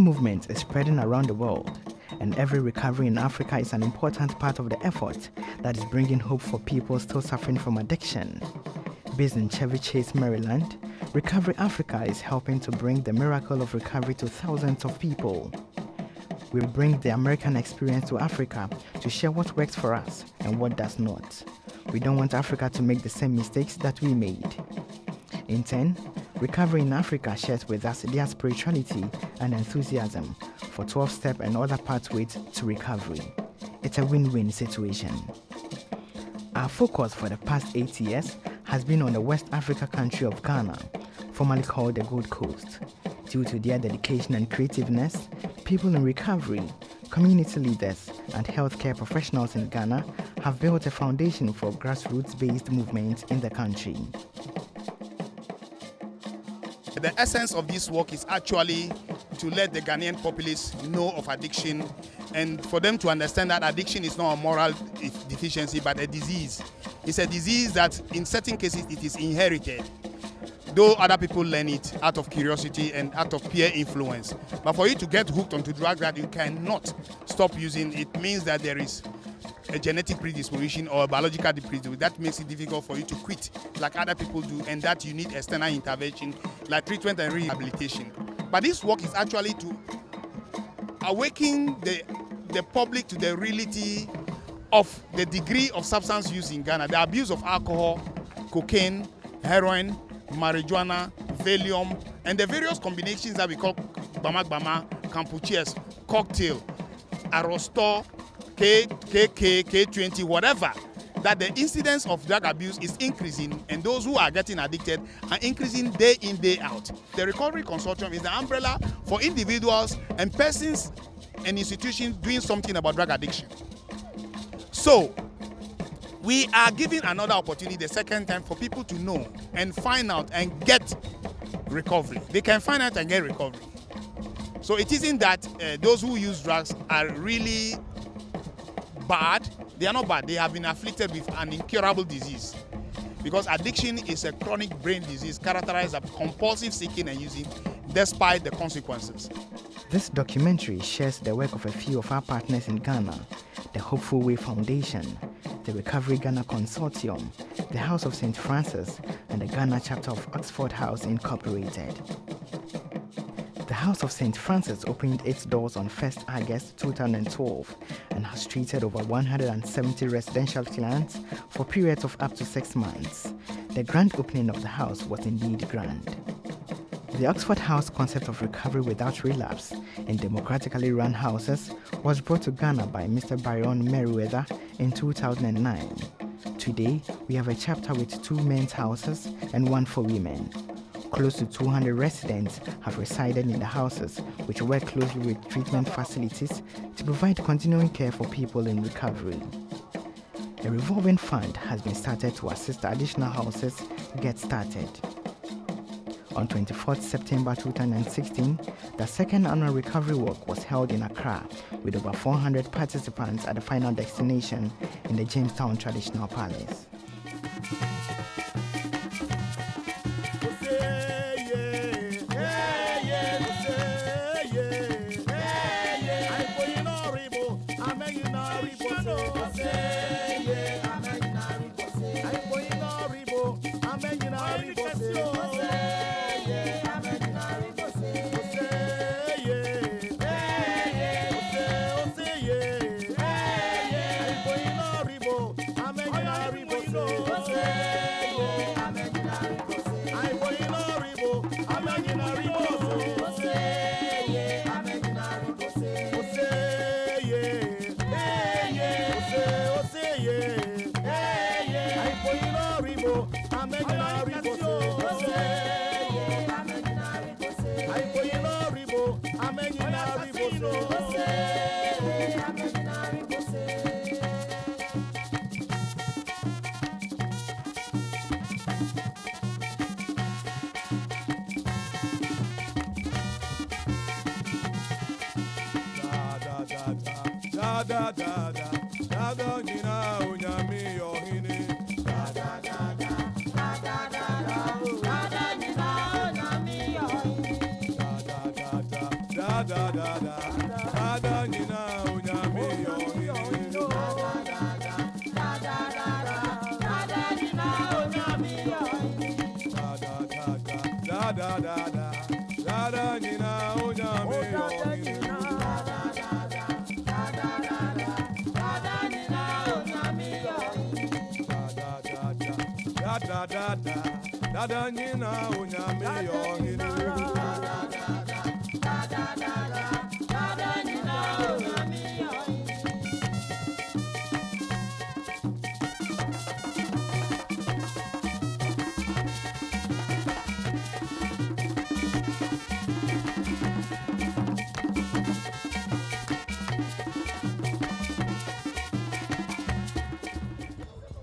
movement is spreading around the world, and every recovery in Africa is an important part of the effort that is bringing hope for people still suffering from addiction. Based in Chevy Chase, Maryland, Recovery Africa is helping to bring the miracle of recovery to thousands of people. We bring the American experience to Africa to share what works for us and what does not. We don't want Africa to make the same mistakes that we made. In turn, Recovery in Africa shares with us their spirituality and enthusiasm for 12-step and other pathways to recovery. It's a win-win situation. Our focus for the past 8 years has been on the West Africa country of Ghana, formerly called the Gold Coast. Due to their dedication and creativeness, people in recovery, community leaders, and healthcare professionals in Ghana have built a foundation for grassroots-based movements in the country. The essence of this work is actually to let the Ghanaian populace know of addiction and for them to understand that addiction is not a moral deficiency but a disease. It's a disease that in certain cases it is inherited, though other people learn it out of curiosity and out of peer influence. But for you to get hooked onto drugs that you cannot stop using, it means that there is a genetic predisposition or a biological predisposition that makes it difficult for you to quit like other people do, and that you need external intervention like treatment and rehabilitation. But this work is actually to awaken the public to the reality of the degree of substance use in Ghana, the abuse of alcohol, cocaine, heroin, marijuana, Valium, and the various combinations that we call Bama, Campuchias, cocktail, Arostor, KK, K20, whatever, that the incidence of drug abuse is increasing and those who are getting addicted are increasing day in, day out. The Recovery Consortium is the umbrella for individuals and persons and institutions doing something about drug addiction. So, we are giving another opportunity the second time for people to know and find out and get recovery. They can find out and get recovery. So it isn't that those who use drugs are really bad. They are not bad. They have been afflicted with an incurable disease. Because addiction is a chronic brain disease characterized by compulsive seeking and using despite the consequences. This documentary shares the work of a few of our partners in Ghana, the Hopeful Way Foundation, the Recovery Ghana Consortium, the House of St. Francis, and the Ghana chapter of Oxford House Incorporated. The House of St. Francis opened its doors on 1st August 2012 and has treated over 170 residential clients for periods of up to 6 months. The grand opening of the house was indeed grand. The Oxford House concept of recovery without relapse in democratically run houses was brought to Ghana by Mr. Byron Merriweather in 2009. Today, we have a chapter with 2 men's houses and 1 for women. Close to 200 residents have resided in the houses, which work closely with treatment facilities to provide continuing care for people in recovery. A revolving fund has been started to assist additional houses get started. On 24th September 2016, the second annual recovery walk was held in Accra with over 400 participants at the final destination in the Jamestown Traditional Palace. Da da da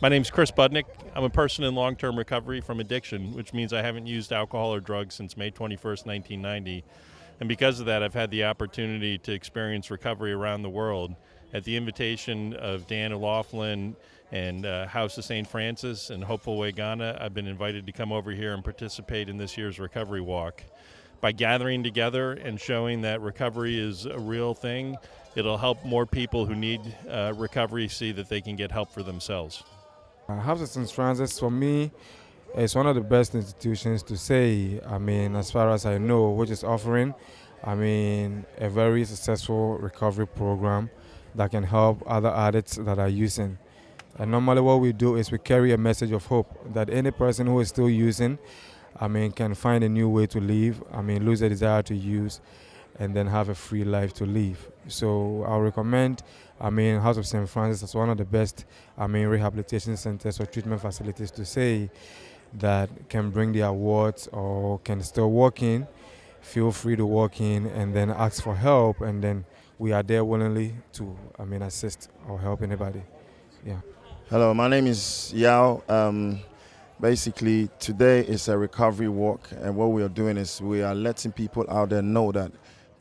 My name's Chris Budnick. I'm a person in long-term recovery from addiction, which means I haven't used alcohol or drugs since May 21st, 1990. And because of that, I've had the opportunity to experience recovery around the world. At the invitation of Dan O'Loughlin and House of St. Francis and Hopeful Way, Ghana, I've been invited to come over here and participate in this year's recovery walk. By gathering together and showing that recovery is a real thing, it'll help more people who need recovery see that they can get help for themselves. House of St. Francis, for me, is one of the best institutions to say, as far as I know, which is offering, a very successful recovery program that can help other addicts that are using. And normally what we do is we carry a message of hope that any person who is still using, can find a new way to live, lose the desire to use, and then have a free life to live. So I'll recommend House of St. Francis as one of the best rehabilitation centers or treatment facilities to say that can bring the awards or can still walk in. Feel free to walk in and then ask for help, and then we are there willingly to assist or help anybody. Yeah. Hello, my name is Yao. Basically, today is a recovery walk, and what we are doing is we are letting people out there know that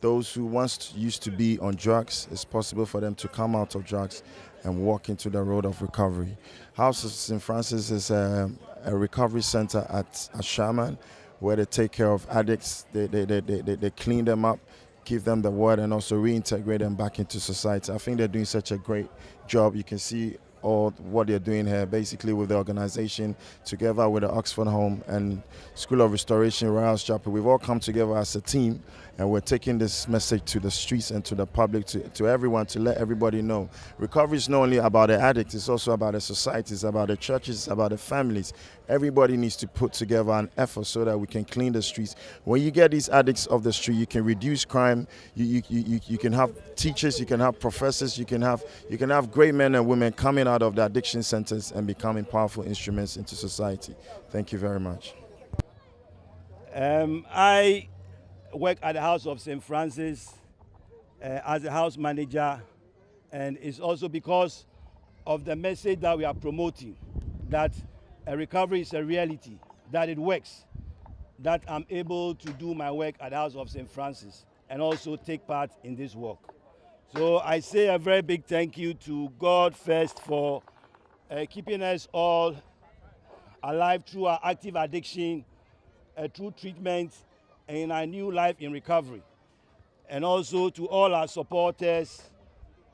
those who once used to be on drugs, it's possible for them to come out of drugs and walk into the road of recovery. House of St. Francis is a recovery center at Sherman where they take care of addicts, they clean them up, give them the word, and also reintegrate them back into society. I think they're doing such a great job. You can see all what they're doing here, basically with the organization, together with the Oxford Home and School of Restoration, Royals Chapel. We've all come together as a team, and we're taking this message to the streets and to the public, to everyone, to let everybody know. Recovery is not only about the addicts, it's also about the society, it's about the churches, it's about the families. Everybody needs to put together an effort so that we can clean the streets. When you get these addicts off the street, you can reduce crime, you can have teachers, you can have professors, you can have great men and women coming out of the addiction centers and becoming powerful instruments into society. Thank you very much. I work at the House of St. Francis as a house manager, and it's also because of the message that we are promoting, that a recovery is a reality, that it works, that I'm able to do my work at the House of St. Francis and also take part in this work. So I say a very big thank you to God first for keeping us all alive through our active addiction, through treatment, and in our new life in recovery. And also to all our supporters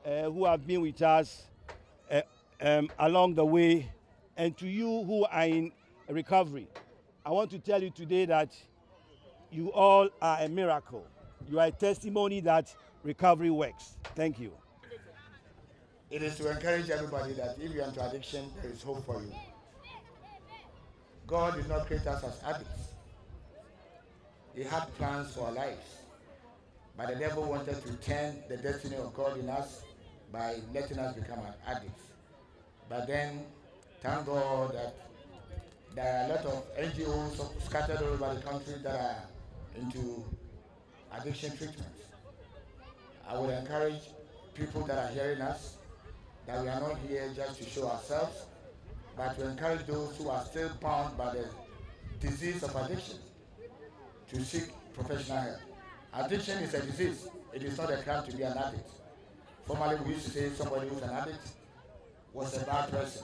who have been with us along the way, and to you who are in recovery. I want to tell you today that you all are a miracle. You are a testimony that recovery works. Thank you. It is to encourage everybody that if you're into addiction, there is hope for you. God did not create us as addicts. He had plans for our lives. But the devil wanted to turn the destiny of God in us by letting us become addicts. But then, thank God that there are a lot of NGOs scattered all over the country that are into addiction treatments. I would encourage people that are hearing us that we are not here just to show ourselves, but to encourage those who are still bound by the disease of addiction to seek professional help. Addiction is a disease. It is not a crime to be an addict. Formerly, we used to say somebody who's an addict was a bad person.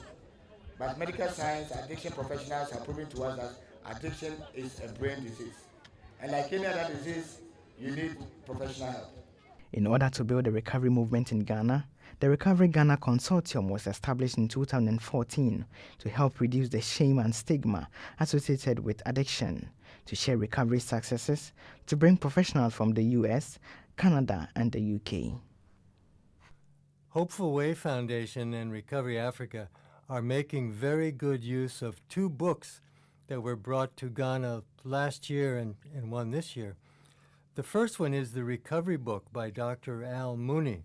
But medical science, addiction professionals have proven to us that addiction is a brain disease. And like any other disease, you need professional help. In order to build a recovery movement in Ghana, the Recovery Ghana Consortium was established in 2014 to help reduce the shame and stigma associated with addiction, to share recovery successes, to bring professionals from the US, Canada, and the UK. Hopeful Way Foundation and Recovery Africa are making very good use of 2 books that were brought to Ghana last year and one this year. The first one is the Recovery Book by Dr. Al Mooney.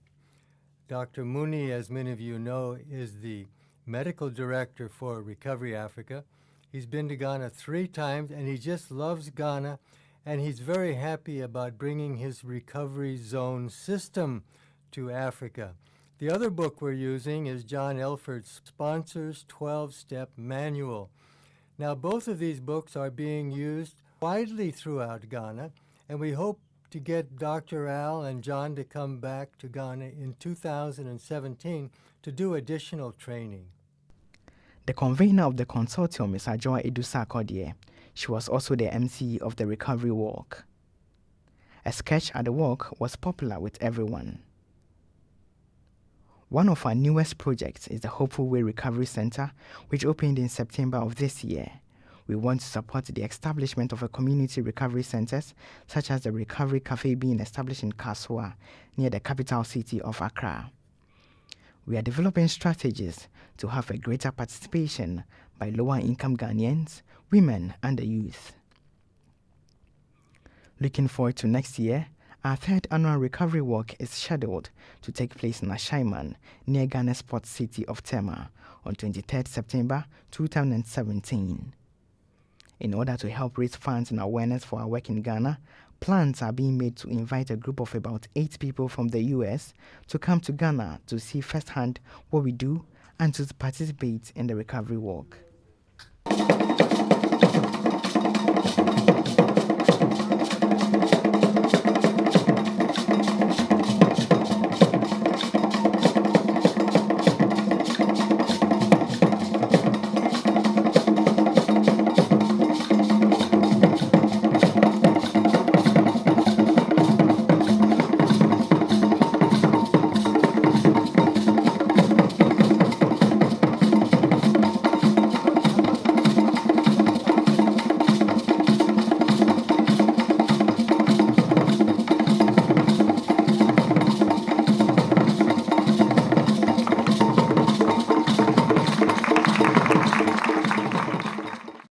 Dr. Mooney, as many of you know, is the medical director for Recovery Africa. He's been to Ghana 3 times, and he just loves Ghana, and he's very happy about bringing his recovery zone system to Africa. The other book we're using is John Elford's Sponsors 12-Step Manual. Now, both of these books are being used widely throughout Ghana, and we hope to get Dr. Al and John to come back to Ghana in 2017 to do additional training. The convener of the consortium is Ajoa Edusa Kodie. She was also the MC of the recovery walk. A sketch at the walk was popular with everyone. One of our newest projects is the Hopeful Way Recovery Center, which opened in September of this year. We want to support the establishment of a community recovery centers, such as the Recovery Cafe being established in Kaswa, near the capital city of Accra. We are developing strategies to have a greater participation by lower-income Ghanaians, women, and the youth. Looking forward to next year, our 3rd annual recovery walk is scheduled to take place in Ashaiman, near Ghana's port city of Tema, on 23rd September 2017. In order to help raise funds and awareness for our work in Ghana, plans are being made to invite a group of about 8 people from the US to come to Ghana to see firsthand what we do and to participate in the recovery walk.